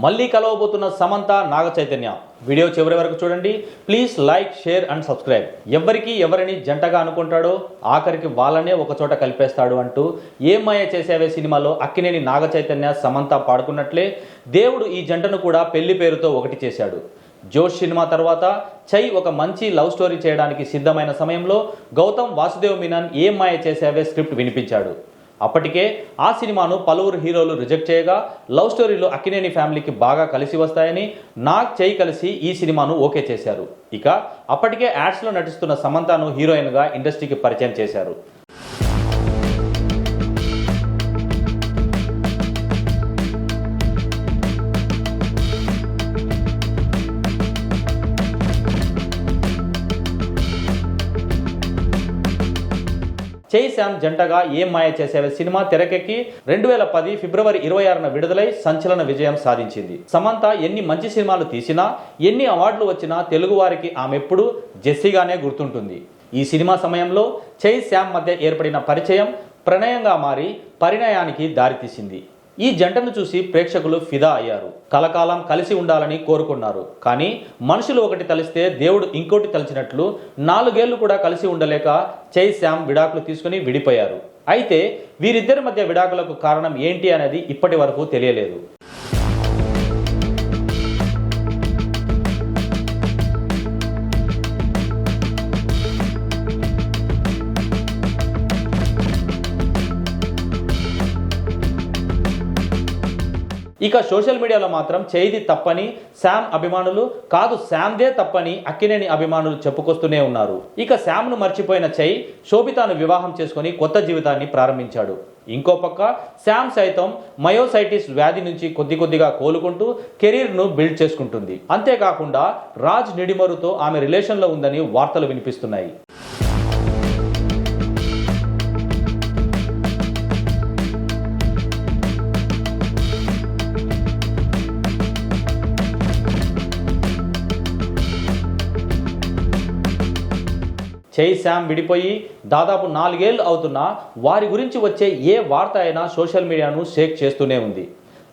మళ్ళీ కలవబోతున్న సమంత నాగ చైతన్య వీడియో చివరి వరకు చూడండి. Please like, share and subscribe. ఎవరిని జంటగా అనుకుంటాడో ఆఖరికి వాళ్ళనే ఒక చోట కలిపేస్తాడు అంటూ ఏం మాయ చేసేవే సినిమాలో అక్కినేని నాగ చైతన్య సమంత పాడుకున్నట్లే దేవుడు ఈ జంటను కూడా పెళ్లి పేరుతో ఒకటి చేశాడు. జోష్ సినిమా తర్వాత చై ఒక మంచి లవ్ స్టోరీ చేయడానికి సిద్ధమైన సమయంలో గౌతమ్ వాసుదేవ్ మీనన్ ఏం మాయ చేసేవే స్క్రిప్ట్ వినిపించాడు. అప్పటికే ఆ సినిమాను పలువురు హీరోలు రిజెక్ట్ చేయగా లవ్ స్టోరీలో అక్కినేని ఫ్యామిలీకి బాగా కలిసి వస్తాయని నాగ్ చై కలిసి ఈ సినిమాను ఓకే చేశారు. ఇక అప్పటికే యాడ్స్లో నటిస్తున్న సమంతను హీరోయిన్గా ఇండస్ట్రీకి పరిచయం చేశారు. చై శామ్ జంటగా ఏం మాయ చేసేవే సినిమా తెరకెక్కి 2010 ఫిబ్రవరి 26న విడుదలై సంచలన విజయం సాధించింది. సమంత ఎన్ని మంచి సినిమాలు తీసినా, ఎన్ని అవార్డులు వచ్చినా తెలుగు వారికి ఆమెప్పుడు జెస్సీగానే గుర్తుంటుంది. ఈ సినిమా సమయంలో చై శామ్ మధ్య ఏర్పడిన పరిచయం ప్రణయంగా మారి పరిణయానికి దారితీసింది. ఈ జంటను చూసి ప్రేక్షకులు ఫిదా అయ్యారు. కలకాలం కలిసి ఉండాలని కోరుకున్నారు. కానీ మనుషులు ఒకటి తలిస్తే దేవుడు ఇంకోటి తలిచినట్లు 4 ఏళ్లు కూడా కలిసి ఉండలేక చై శామ్ విడాకులు తీసుకుని విడిపోయారు. అయితే వీరిద్దరి మధ్య విడాకులకు కారణం ఏంటి అనేది ఇప్పటి వరకు తెలియలేదు. ఇక సోషల్ మీడియాలో మాత్రం చైది తప్పని శామ్ అభిమానులు, కాదు శామ్దే తప్పని అక్కినేని అభిమానులు చెప్పుకొస్తూనే ఉన్నారు. ఇక శామ్ను మర్చిపోయిన చై శోభితాను వివాహం చేసుకుని కొత్త జీవితాన్ని ప్రారంభించాడు. ఇంకో పక్క శామ్ సైతం మయోసైటిస్ వ్యాధి నుంచి కొద్దిగా కోలుకుంటూ కెరీర్ను బిల్డ్ చేసుకుంటుంది. అంతేకాకుండా రాజ్ నిడిమరుతో ఆమె రిలేషన్లో ఉందని వార్తలు వినిపిస్తున్నాయి. చై శామ్ విడిపోయి దాదాపు 4 ఏళ్లు అవుతున్నా వారి గురించి వచ్చే ఏ వార్త అయినా సోషల్ మీడియాను షేక్ చేస్తూనే ఉంది.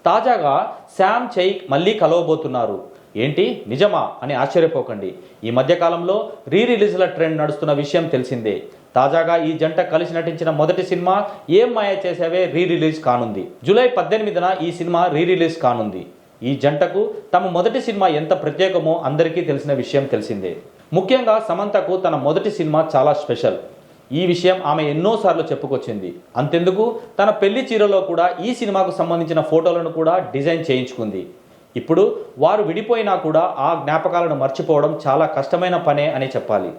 తాజాగా శామ్ చై మళ్ళీ కలవబోతున్నారు. ఏంటి నిజమా అని ఆశ్చర్యపోకండి. ఈ మధ్యకాలంలో రిలీజ్ల ట్రెండ్ నడుస్తున్న విషయం తెలిసిందే. తాజాగా ఈ జంట కలిసి నటించిన మొదటి సినిమా ఏం మాయ చేసేవే రిలీజ్ కానుంది. జూలై 18న ఈ సినిమా రిలీజ్ కానుంది. ఈ జంటకు తమ మొదటి సినిమా ఎంత ప్రత్యేకమో అందరికీ తెలిసిన విషయం తెలిసిందే. ముఖ్యంగా సమంతకు తన మొదటి సినిమా చాలా స్పెషల్. ఈ విషయం ఆమె ఎన్నోసార్లు చెప్పుకొచ్చింది. అంతెందుకు తన పెళ్లి చీరలో కూడా ఈ సినిమాకు సంబంధించిన ఫోటోలను కూడా డిజైన్ చేయించుకుంది. ఇప్పుడు వారు విడిపోయినా కూడా ఆ జ్ఞాపకాలను మర్చిపోవడం చాలా కష్టమైన పనే అని చెప్పాలి.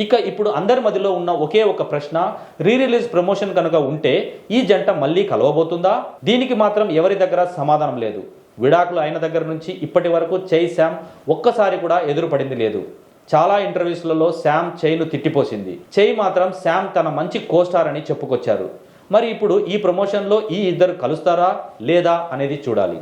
ఇక ఇప్పుడు అందరి మధ్యలో ఉన్న ఒకే ఒక ప్రశ్న, రిలీజ్ ప్రమోషన్ కనుక ఉంటే ఈ జంట మళ్ళీ కలవబోతుందా? దీనికి మాత్రం ఎవరి దగ్గర సమాధానం లేదు. విడాకులు అయిన దగ్గర నుంచి ఇప్పటి వరకు చై శామ్ ఒక్కసారి కూడా ఎదురుపడింది లేదు. చాలా ఇంటర్వ్యూస్లలో శామ్ చైను తిట్టిపోసింది. చై మాత్రం శామ్ తన మంచి కోస్టార్ అని చెప్పుకొచ్చారు. మరి ఇప్పుడు ఈ ప్రమోషన్లో ఈ ఇద్దరు కలుస్తారా లేదా అనేది చూడాలి.